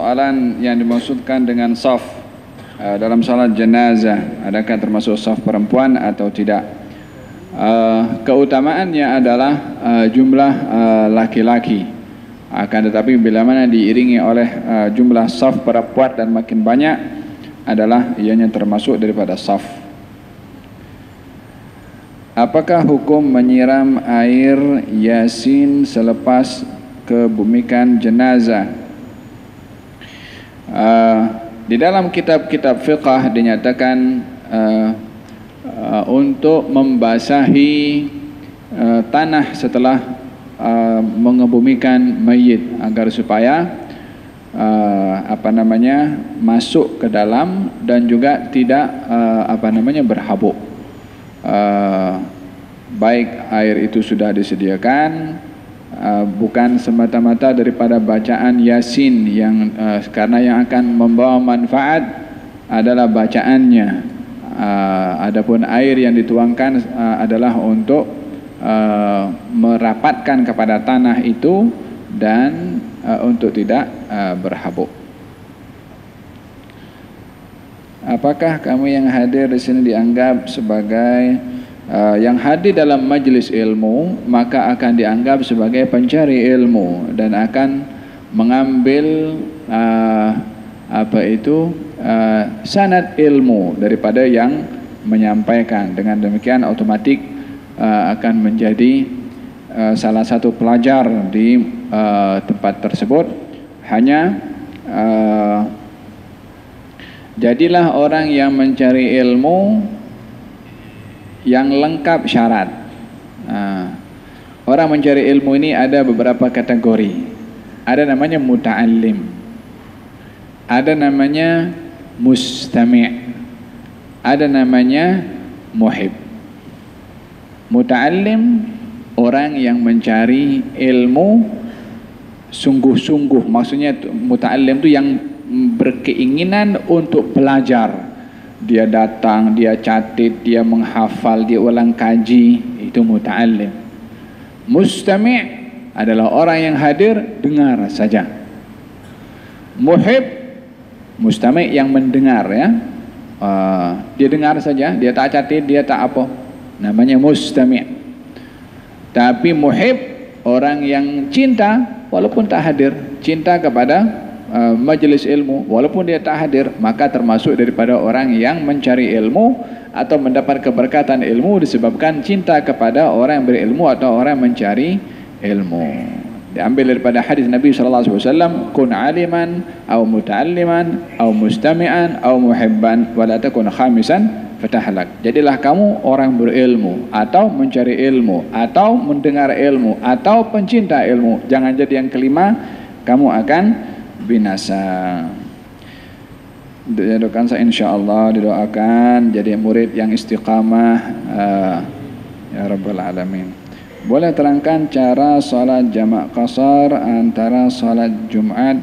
Soalan yang dimaksudkan dengan saf dalam salat jenazah, adakah termasuk saf perempuan atau tidak? Keutamaannya adalah jumlah laki-laki, akan tetapi bila mana diiringi oleh jumlah saf perempuan dan makin banyak, adalah ianya termasuk daripada saf. Apakah hukum menyiram air Yasin selepas kebumikan jenazah? Di dalam kitab-kitab fiqh dinyatakan untuk membasahi tanah setelah mengebumikan mayit agar supaya masuk ke dalam dan juga tidak berhabuk. Baik air itu sudah disediakan, bukan semata-mata daripada bacaan Yasin yang karena yang akan membawa manfaat adalah bacaannya. Adapun air yang dituangkan adalah untuk merapatkan kepada tanah itu dan untuk tidak berhabuk. Apakah kamu yang hadir di sini dianggap sebagai yang hadir dalam majlis ilmu, maka akan dianggap sebagai pencari ilmu dan akan mengambil sanad ilmu daripada yang menyampaikan. Dengan demikian otomatik akan menjadi salah satu pelajar di tempat tersebut. Hanya jadilah orang yang mencari ilmu yang lengkap syarat. Orang mencari ilmu ini ada beberapa kategori. Ada namanya muta'allim, ada namanya mustami', ada namanya muhib. Muta'allim, orang yang mencari ilmu sungguh-sungguh. Maksudnya muta'allim itu yang berkeinginan untuk belajar. Dia datang, dia catat, dia menghafal, dia ulang kaji, itu muta'allim. Mustami' adalah orang yang hadir dengar saja. Muhib, mustami' yang mendengar, ya. Dia dengar saja, dia tak catat, dia tak apa. Namanya mustami'. Tapi muhib, orang yang cinta walaupun tak hadir, cinta kepada majlis ilmu walaupun dia tak hadir, maka termasuk daripada orang yang mencari ilmu atau mendapat keberkatan ilmu disebabkan cinta kepada orang yang berilmu atau orang yang mencari ilmu. Diambil daripada hadis Nabi SAW, kun aliman atau muta'alliman atau mustami'an atau muhibban wa la takun khamisan fatahlak. Jadilah kamu orang berilmu atau mencari ilmu atau mendengar ilmu atau pencinta ilmu, jangan jadi yang kelima, kamu akan binasa. Didoakan saya insyaallah, didoakan jadi murid yang istiqamah ya rabbal alamin. Boleh terangkan cara salat jamak qasar antara salat Jumat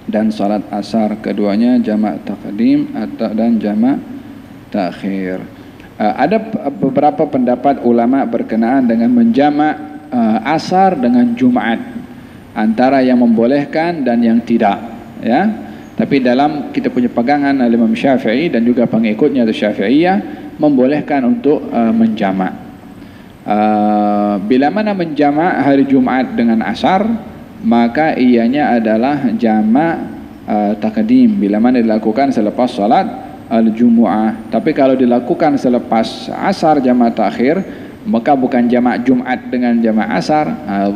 dan salat asar, keduanya jamak taqdim atau dan jamak takhir. Ada beberapa pendapat ulama berkenaan dengan menjamak asar dengan Jumat, antara yang membolehkan dan yang tidak, ya. Tapi dalam kita punya pegangan Imam Syafi'i dan juga pengikutnya itu Syafi'iyah membolehkan untuk menjamak. Bila mana menjamak hari Jumat dengan asar, maka ianya adalah jamak taqdim bila mana dilakukan selepas salat al-Jumu'ah. Tapi kalau dilakukan selepas asar jamak takhir, maka bukan jamak Jumat dengan jamak asar,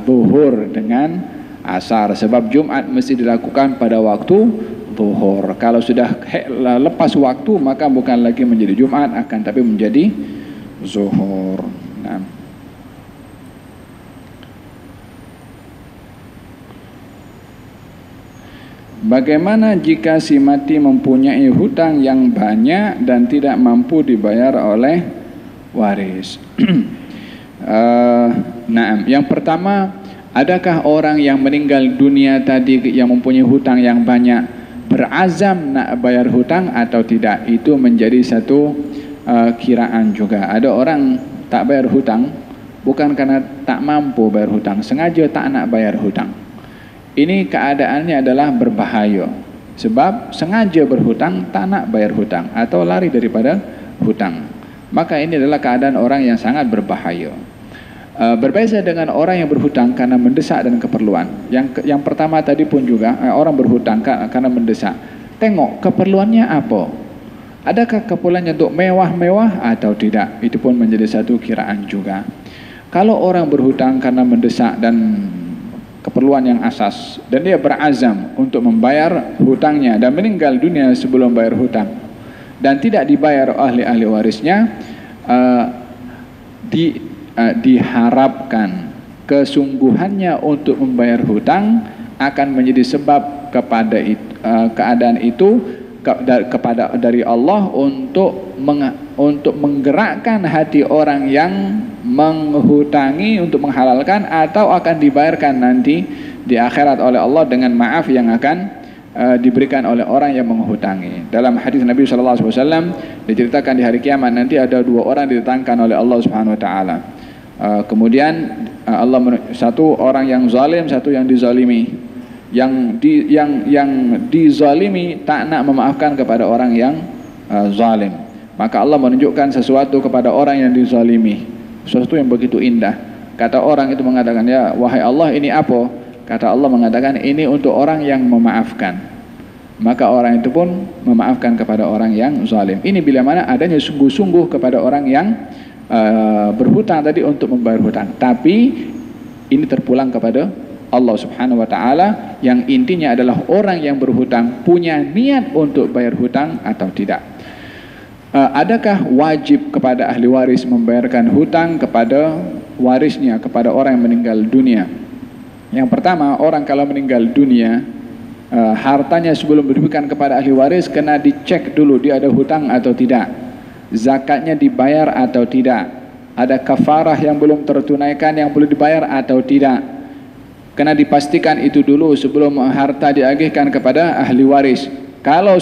zuhur dengan asar, sebab Jumat mesti dilakukan pada waktu zuhur. Kalau sudah lepas waktu, maka bukan lagi menjadi Jumat, akan tapi menjadi zuhur. Nah. Bagaimana jika si mati mempunyai hutang yang banyak dan tidak mampu dibayar oleh waris? Nah, yang pertama, adakah orang yang meninggal dunia tadi yang mempunyai hutang yang banyak berazam nak bayar hutang atau tidak? Itu menjadi satu kiraan juga. Ada orang tak bayar hutang bukan karena tak mampu bayar hutang, sengaja tak nak bayar hutang. Ini keadaannya adalah berbahaya. Sebab sengaja berhutang, tak nak bayar hutang atau lari daripada hutang. Maka ini adalah keadaan orang yang sangat berbahaya. Berbeza dengan orang yang berhutang karena mendesak dan keperluan. Yang pertama tadi pun juga orang berhutang karena mendesak. Tengok keperluannya apa? Adakah keperluannya untuk mewah-mewah atau tidak? Itu pun menjadi satu kiraan juga. Kalau orang berhutang karena mendesak dan keperluan yang asas, dan dia berazam untuk membayar hutangnya dan meninggal dunia sebelum bayar hutang dan tidak dibayar ahli-ahli warisnya, diharapkan kesungguhannya untuk membayar hutang akan menjadi sebab kepada keadaan itu dari Allah untuk menggerakkan hati orang yang menghutangi untuk menghalalkan, atau akan dibayarkan nanti di akhirat oleh Allah dengan maaf yang akan diberikan oleh orang yang menghutangi. Dalam hadis Nabi SAW diceritakan di hari kiamat nanti ada dua orang didatangkan oleh Allah Subhanahu Wa Taala. Kemudian satu orang yang zalim, satu yang dizalimi. Yang dizalimi tak nak memaafkan kepada orang yang zalim. Maka Allah menunjukkan sesuatu kepada orang yang dizalimi, sesuatu yang begitu indah. Kata orang itu mengatakan, ya wahai Allah, ini apa? Kata Allah mengatakan, ini untuk orang yang memaafkan. Maka orang itu pun memaafkan kepada orang yang zalim. Ini bila mana adanya sungguh-sungguh kepada orang yang berhutang tadi untuk membayar hutang. Tapi ini terpulang kepada Allah Subhanahu Wa Taala, yang intinya adalah orang yang berhutang punya niat untuk bayar hutang atau tidak. Adakah wajib kepada ahli waris membayarkan hutang kepada warisnya, kepada orang yang meninggal dunia? Yang pertama, orang kalau meninggal dunia, hartanya sebelum diberikan kepada ahli waris kena dicek dulu dia ada hutang atau tidak, zakatnya dibayar atau tidak, ada kafarah yang belum tertunaikan yang perlu dibayar atau tidak. Kena dipastikan itu dulu sebelum harta diagihkan kepada ahli waris. Kalau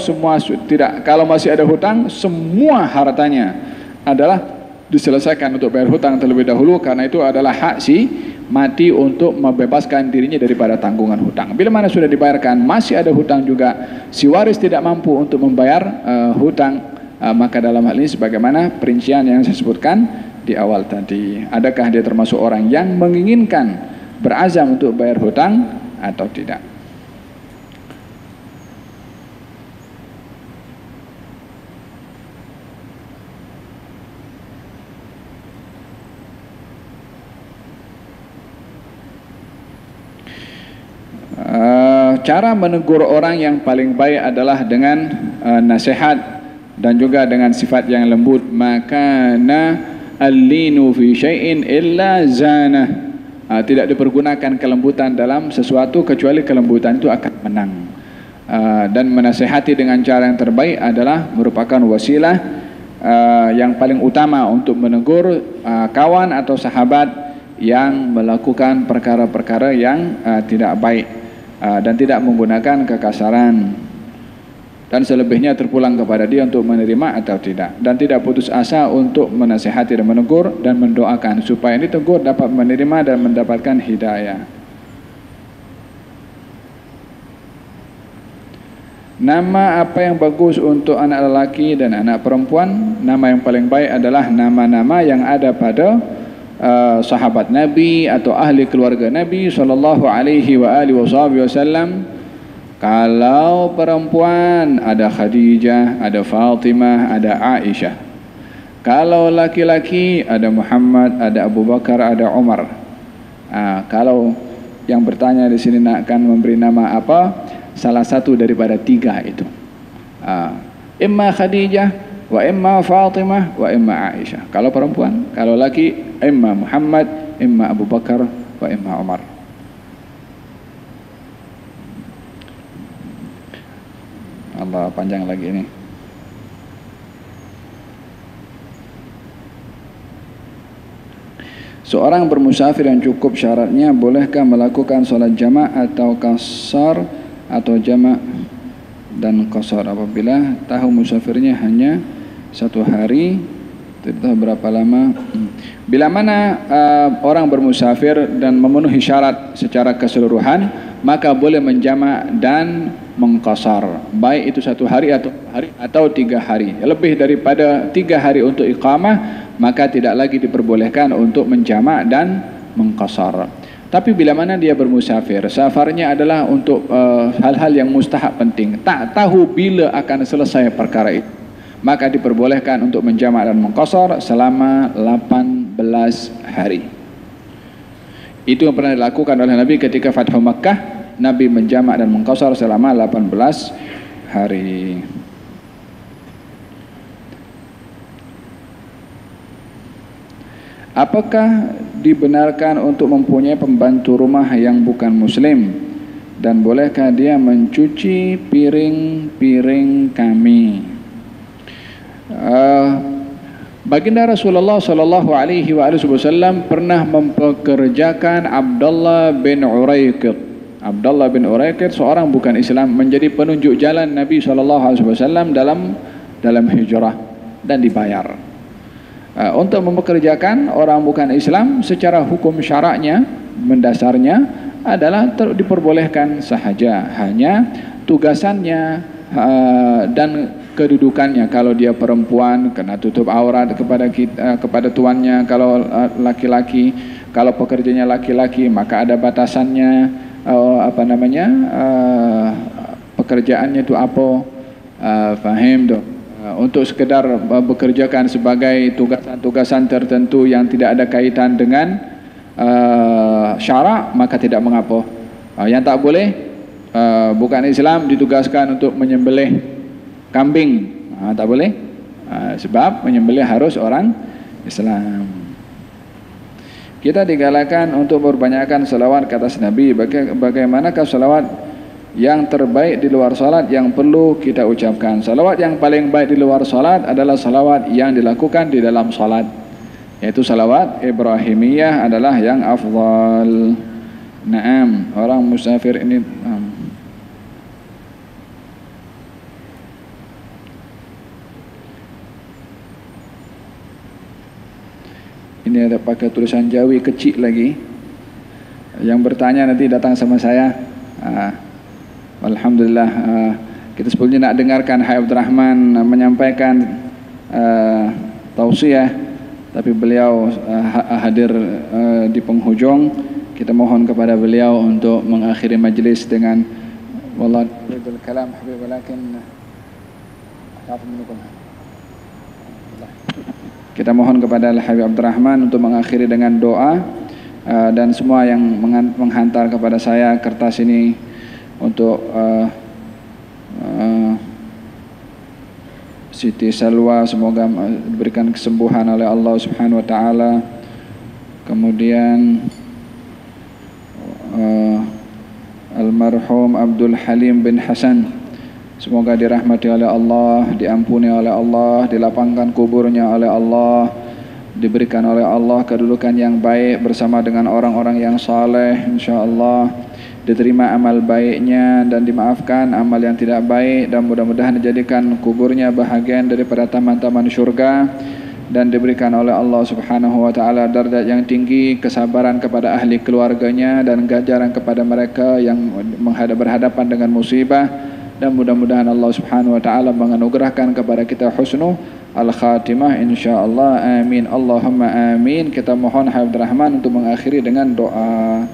kalau masih ada hutang, semua hartanya adalah diselesaikan untuk bayar hutang terlebih dahulu, karena itu adalah hak si mati untuk membebaskan dirinya daripada tanggungan hutang. Bila mana sudah dibayarkan, masih ada hutang juga, si waris tidak mampu untuk membayar hutang, maka dalam hal ini sebagaimana perincian yang saya sebutkan di awal tadi, adakah dia termasuk orang yang menginginkan berazam untuk bayar hutang atau tidak? Cara menegur orang yang paling baik adalah dengan nasihat dan juga dengan sifat yang lembut. Maka al-linu fi syai'in illa zanah. Tidak dipergunakan kelembutan dalam sesuatu kecuali kelembutan itu akan menang. Dan menasihati dengan cara yang terbaik adalah merupakan wasilah yang paling utama untuk menegur kawan atau sahabat yang melakukan perkara-perkara yang tidak baik, dan tidak menggunakan kekasaran. Dan selebihnya terpulang kepada dia untuk menerima atau tidak, dan tidak putus asa untuk menasihati dan menegur dan mendoakan supaya ini tegur dapat menerima dan mendapatkan hidayah. Nama apa yang bagus untuk anak lelaki dan anak perempuan? Nama yang paling baik adalah nama-nama yang ada pada sahabat Nabi atau ahli keluarga Nabi sallallahu alaihi wasallam. Kalau perempuan ada Khadijah, ada Fatimah, ada Aisyah. Kalau laki-laki ada Muhammad, ada Abu Bakar, ada Umar. Kalau yang bertanya di sini akan memberi nama apa? Salah satu daripada tiga itu. Imma Khadijah, wa imma Fatimah, wa imma Aisyah. Kalau perempuan, kalau laki imma Muhammad, imma Abu Bakar, wa imma Umar. Allah, panjang lagi ini. Seorang bermusafir yang cukup syaratnya, bolehkah melakukan sholat jama' atau qasar atau jama' dan qasar apabila tahu musafirnya hanya satu hari, tidak tahu berapa lama. Bila mana orang bermusafir dan memenuhi syarat secara keseluruhan, maka boleh menjamak dan mengqasar, baik itu 1 hari atau 3 hari. Lebih daripada 3 hari untuk iqamah, maka tidak lagi diperbolehkan untuk menjamak dan mengqasar. Tapi bila mana dia bermusafir, safarnya adalah untuk hal-hal yang mustahab penting, tak tahu bila akan selesai perkara itu, maka diperbolehkan untuk menjamak dan mengqasar selama 18 hari. Itu yang pernah dilakukan oleh Nabi ketika Fathu Makkah. Nabi menjamak dan mengqasar selama 18 hari. Apakah dibenarkan untuk mempunyai pembantu rumah yang bukan muslim, dan bolehkah dia mencuci piring-piring kami? Baginda Rasulullah sallallahu alaihi wasallam pernah mempekerjakan Abdullah bin Uraiqid. Abdullah bin Uraiqid seorang bukan Islam, menjadi penunjuk jalan Nabi sallallahu alaihi wasallam dalam hijrah dan dibayar. Untuk mempekerjakan orang bukan Islam secara hukum syaraknya, mendasarnya adalah diperbolehkan sahaja, hanya tugasannya dan kedudukannya. Kalau dia perempuan, kena tutup aurat kepada tuannya. Kalau laki-laki, kalau pekerjanya laki-laki, maka ada batasannya. Pekerjaannya itu apa? Faham tu? Untuk sekedar bekerjakan sebagai tugasan-tugasan tertentu yang tidak ada kaitan dengan syarak, maka tidak mengapa. Yang tak boleh, bukan Islam ditugaskan untuk menyembelih kambing, tak boleh, sebab menyembelih harus orang Islam. Kita digalakkan untuk berbanyakkan salawat ke atas Nabi. Bagaimanakah salawat yang terbaik di luar salat yang perlu kita ucapkan? Salawat yang paling baik di luar salat adalah salawat yang dilakukan di dalam salat, yaitu salawat Ibrahimiyah adalah yang afdal. Naam, orang musafir ini ini ada pakai tulisan Jawi kecil lagi. Yang bertanya nanti datang sama saya. Alhamdulillah, kita sebelumnya nak dengarkan Hai Abdurrahman menyampaikan tausiah, tapi beliau hadir di penghujung. Kita mohon kepada beliau untuk mengakhiri majlis dengan wallahu ridul kalam habib, walakin kita mohon kepada Al-Habib Abdurrahman untuk mengakhiri dengan doa, dan semua yang menghantar kepada saya kertas ini untuk Siti Salwa, semoga diberikan kesembuhan oleh Allah Subhanahu wa taala. Kemudian almarhum Abdul Halim bin Hasan, semoga dirahmati oleh Allah, diampuni oleh Allah, dilapangkan kuburnya oleh Allah, diberikan oleh Allah kedudukan yang baik bersama dengan orang-orang yang saleh, insyaallah, diterima amal baiknya dan dimaafkan amal yang tidak baik, dan mudah-mudahan dijadikan kuburnya bahagian daripada taman-taman syurga, dan diberikan oleh Allah Subhanahu wa taala darjat yang tinggi, kesabaran kepada ahli keluarganya, dan ganjaran kepada mereka yang berhadapan dengan musibah. Dan mudah-mudahan Allah Subhanahu wa taala menganugerahkan kepada kita husnul al-khatimah, insyaallah. Amin, Allahumma amin. Kita mohon Habib Rahman untuk mengakhiri dengan doa.